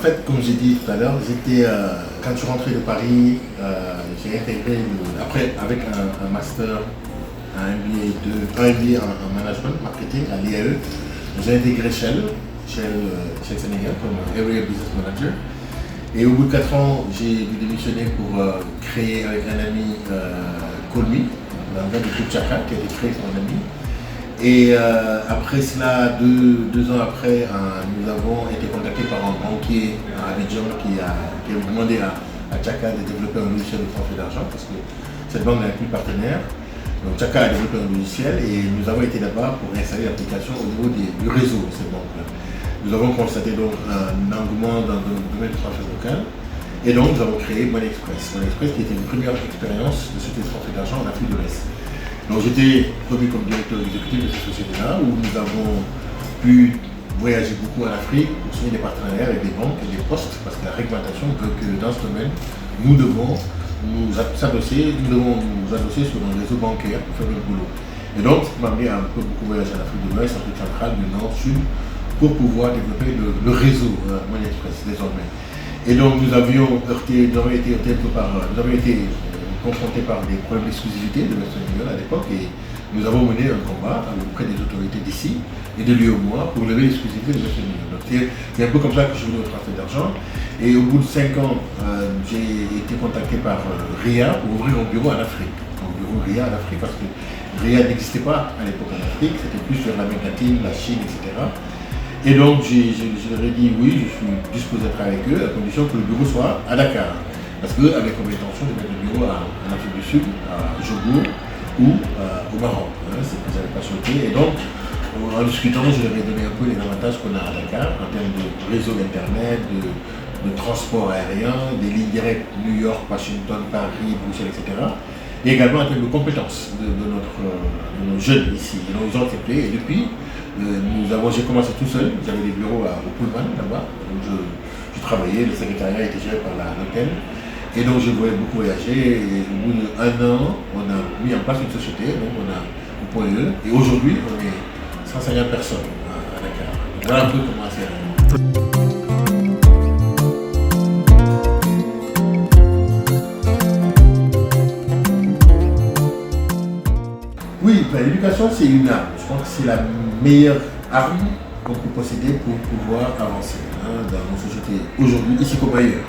fait, comme j'ai dit tout à l'heure, quand je suis rentré de Paris, j'ai intégré, après avec un master, un MBA en management, marketing à l'IAE, j'ai intégré Shell Sénégal comme Area Business Manager. Et au bout de 4 ans, j'ai dû démissionner pour créer avec un ami Colmi, dans le cadre du groupe Chaka, qui a été créé par un ami. Et après cela, deux ans après, nous avons été contactés par un banquier à Abidjan qui a demandé à Chaka de développer un logiciel de transfert d'argent parce que cette banque n'est plus partenaire. Donc Chaka a développé un logiciel et nous avons été là-bas pour installer l'application au niveau du réseau de cette banque-là. Nous avons constaté donc un engouement dans le domaine du transfert local et donc nous avons créé Money Express. Money Express qui était une première expérience de ce transfert d'argent en Afrique de l'Est. Donc j'étais promu comme directeur exécutif de cette société-là où nous avons pu voyager beaucoup en Afrique pour signer des partenariats avec des banques et des postes parce que la réglementation veut que dans ce domaine, nous devons nous adosser sur un réseau bancaire pour faire le boulot. Et donc, ça m'a amené à un peu beaucoup voyager en Afrique de l'Ouest, en Afrique centrale, du Nord, Sud, pour pouvoir développer le réseau Money Express désormais. Et donc nous avions été confrontés par des problèmes d'exclusivité de Western Union à l'époque et nous avons mené un combat auprès des autorités d'ici et de l'UEMOA pour lever l'exclusivité de Western Union. Donc c'est un peu comme ça que je suis venu au transfert d'argent et au bout de 5 ans, j'ai été contacté par RIA pour ouvrir un bureau en Afrique. Un bureau RIA en Afrique parce que RIA n'existait pas à l'époque en Afrique, c'était plus vers l'Amérique latine, la Chine, etc. Et donc je leur ai dit oui, je suis disposé à travailler avec eux à condition que le bureau soit à Dakar. Parce qu'eux avaient comme intention de mettre le bureau en Afrique du Sud, à Jogo ou au Maroc. C'est ce qu'ils n'avaient pas souhaité. Et donc, en discutant, je leur ai donné un peu les avantages qu'on a à Dakar en termes de réseau d'internet, de transport aérien, des lignes directes New York, Washington, Paris, Bruxelles, etc. Et également en termes de compétences de nos jeunes ici. Et donc, ils ont accepté. Et depuis, j'ai commencé tout seul. J'avais des bureaux au Pullman là-bas. Je travaillais, le secrétariat était géré par l'hôtel. Et donc je voulais beaucoup voyager et au bout d'1 an, on a mis en place une société, donc on a un point E et aujourd'hui on est 150 personnes à Dakar. Voilà un peu comment c'est. Oui, l'éducation c'est une arme. Je pense que c'est la meilleure arme qu'on peut posséder pour pouvoir avancer dans nos sociétés aujourd'hui, ici comme ailleurs.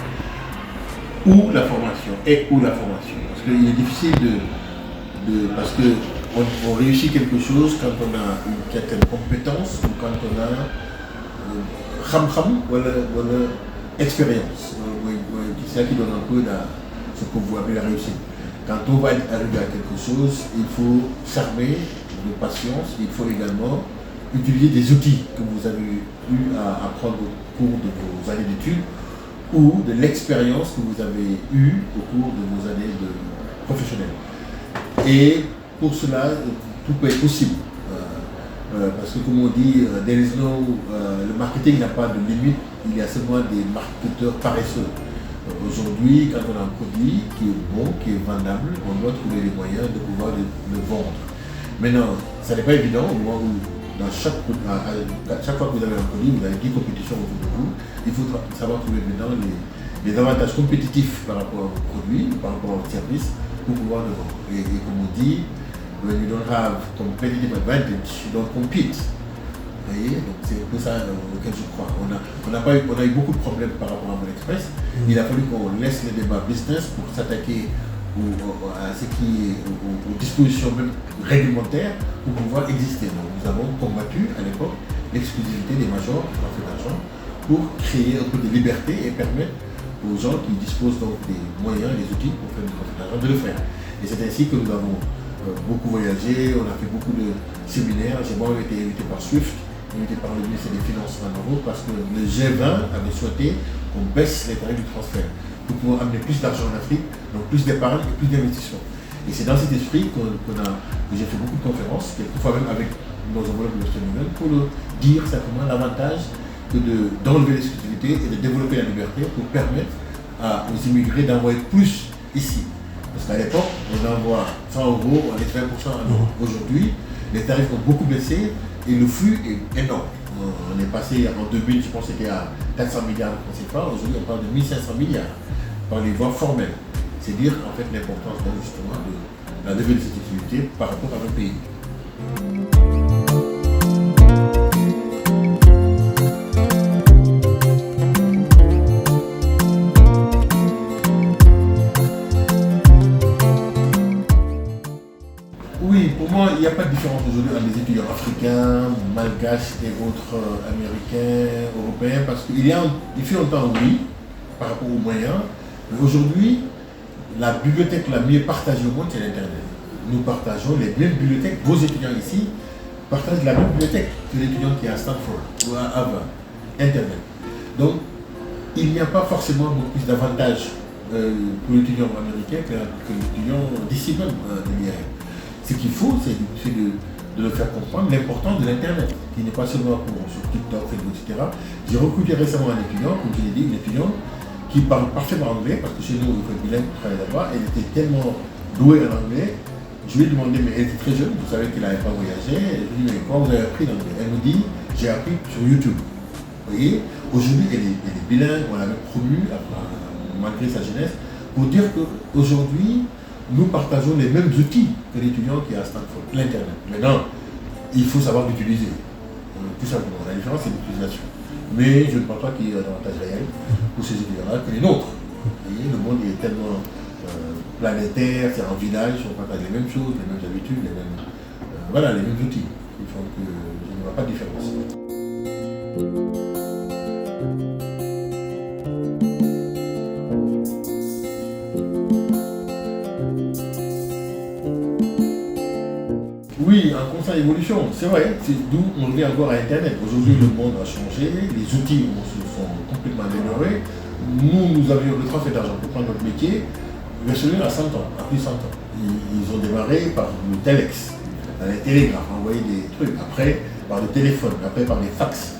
Ou la formation, Parce qu'il est difficile parce qu'on réussit quelque chose quand on a une certaine compétence ou quand on a ou expérience. C'est ça qui donne un peu ce qu'on voit appeler la réussite. Quand on va arriver à quelque chose, il faut s'armer de patience, il faut également utiliser des outils que vous avez eu à apprendre au cours de vos années d'études ou de l'expérience que vous avez eue au cours de vos années professionnelles. Et pour cela, tout peut être possible. Parce que comme on dit, le marketing n'a pas de limite, il y a seulement des marketeurs paresseux. Aujourd'hui, quand on a un produit qui est bon, qui est vendable, on doit trouver les moyens de pouvoir le vendre. Maintenant, ça n'est pas évident au moment où chaque fois que vous avez un produit, vous avez 10 compétitions autour de vous, il faut savoir trouver maintenant les avantages compétitifs par rapport à vos produits, par rapport à votre service, pour pouvoir le vendre. Et comme on dit, when you don't have competitive advantage, you don't compete. Vous voyez, donc c'est un peu ça auquel je crois. On a eu beaucoup de problèmes par rapport à Money Express. Il a fallu qu'on laisse le débat business pour s'attaquer à ce qui est aux dispositions même réglementaires pour pouvoir exister. Donc nous avons combattu à l'époque l'exclusivité des majors du transfert d'argent pour créer un peu de liberté et permettre aux gens qui disposent donc des moyens, des outils pour faire du transfert d'argent de le faire. Et c'est ainsi que nous avons beaucoup voyagé, on a fait beaucoup de séminaires. J'ai moi été invité par SWIFT, invité par le ministère des Finances en Europe parce que le G20 avait souhaité qu'on baisse les tarifs du transfert pour pouvoir amener plus d'argent en Afrique, donc plus d'épargne et plus d'investissement. Et c'est dans cet esprit que j'ai fait beaucoup de conférences, quelquefois même avec nos enveloppes de Western Union, pour dire simplement l'avantage d'enlever l'exclusivité et de développer la liberté pour permettre aux immigrés d'envoyer plus ici. Parce qu'à l'époque, on envoie 100 €, on est 20% en Europe. Aujourd'hui, les tarifs ont beaucoup baissé et le flux est énorme. On est passé en 2000, je pense que c'était à 400 milliards de francs CFA. Aujourd'hui, on parle de 1500 milliards par les voies formelles. C'est dire en fait l'importance justement de la levée de cette activité par rapport à un pays. Oui, pour moi, il n'y a pas de différence aujourd'hui entre les étudiants africains, malgaches et autres américains, européens, parce qu'il fait longtemps, oui, par rapport aux moyens, mais aujourd'hui, la bibliothèque la mieux partagée au monde, c'est l'Internet. Nous partageons les mêmes bibliothèques, vos étudiants ici partagent la même bibliothèque que l'étudiant qui est à Stanford ou à Harvard, Internet. Donc, il n'y a pas forcément beaucoup plus d'avantages pour l'étudiant américain que l'étudiant d'ici même de l'IAM. Ce qu'il faut, c'est de leur faire comprendre l'importance de l'Internet, qui n'est pas seulement sur TikTok, Facebook, etc. J'ai recruté récemment un étudiant, comme je l'ai dit, un étudiant qui parle parfaitement anglais, parce que chez nous, il faut être bilingue pour travailler là-bas. Elle était tellement douée en anglais. Je lui ai demandé, mais elle était très jeune, vous savez qu'elle n'avait pas voyagé. Je lui ai dit, mais comment vous avez appris l'anglais? Elle me dit, j'ai appris sur YouTube. Vous voyez, aujourd'hui, elle est bilingue, on l'avait promue, malgré sa jeunesse, pour dire qu'aujourd'hui, nous partageons les mêmes outils que l'étudiant qui est à Stanford, l'Internet. Maintenant, il faut savoir l'utiliser, tout simplement. La différence, c'est l'utilisation. Mais je ne pense pas qu'il y ait un avantage réel pour ces étudiants-là que les nôtres. Vous voyez, le monde est tellement planétaire, c'est un village, on partage les mêmes choses, les mêmes habitudes, les mêmes outils. Il faut que je ne vois pas de différence. Oui, en constant évolution, c'est vrai, c'est d'où on revient encore à Internet. Aujourd'hui, le monde a changé, les outils se sont complètement améliorés. Nous avions le transfert d'argent pour prendre notre métier, versionné à 100 ans, à plus de 100 ans. Ils ont démarré par le telex, les télégraphes, envoyer des trucs, après par le téléphone, après par les fax,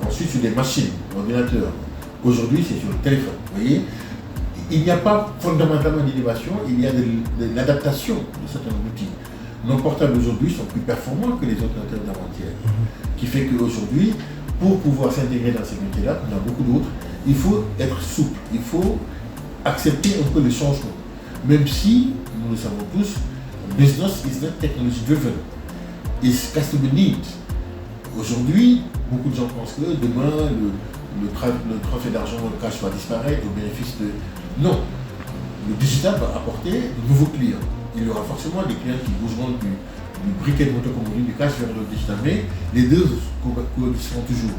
ensuite sur des machines, l'ordinateur. Aujourd'hui, c'est sur le téléphone, vous voyez. Il n'y a pas fondamentalement d'innovation, il y a de l'adaptation de certains outils. Nos portables aujourd'hui sont plus performants que les ordinateurs d'avant-hier. Qui fait qu'aujourd'hui, pour pouvoir s'intégrer dans ces métiers-là, on a beaucoup d'autres, il faut être souple, il faut accepter un peu les changements. Même si, nous le savons tous, business is not technology driven, it's customer need. Aujourd'hui, beaucoup de gens pensent que demain, le transfert d'argent, le cash va disparaître au bénéfice de... Non, le digital va apporter de nouveaux clients. Il y aura forcément des clients qui bougeront du briquet de moto, comme on dit, du cash vers le digital, mais les deux coexisteront toujours.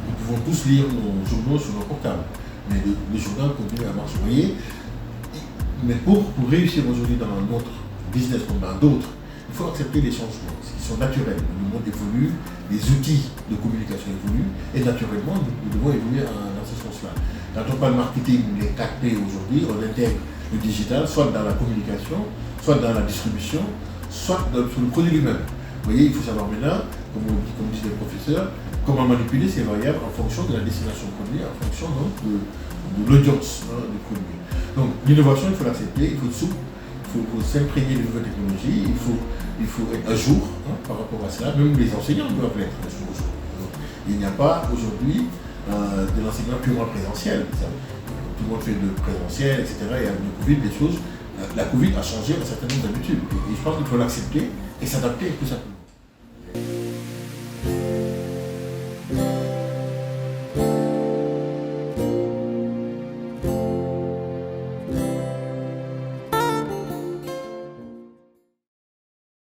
Nous pouvons tous lire nos journaux sur nos portables, mais le journal continue à marcher. Vous voyez, mais pour réussir aujourd'hui dans notre business comme dans d'autres, il faut accepter les changements, qui sont naturels. Le monde évolue, les outils de communication évoluent, et naturellement, nous devons évoluer dans ce sens-là. Quand on parle marketing, les 4P aujourd'hui, on intègre le digital, soit dans la communication, soit dans la distribution, soit sur le produit lui-même. Vous voyez, il faut savoir maintenant, comme disent les professeurs, comment manipuler ces variables en fonction de la destination produit, en fonction donc, de l'audience du produit. Donc l'innovation, il faut l'accepter, il faut être souple, il faut s'imprégner de nouvelles technologies, il faut être à jour par rapport à cela, même les enseignants doivent l'être à jour. Il n'y a pas aujourd'hui de l'enseignement purement présentiel. Tout le monde fait de présentiel, etc. Et avec le Covid, des choses, la Covid a changé un certain nombre d'habitudes. Et je pense qu'il faut l'accepter et s'adapter tout simplement.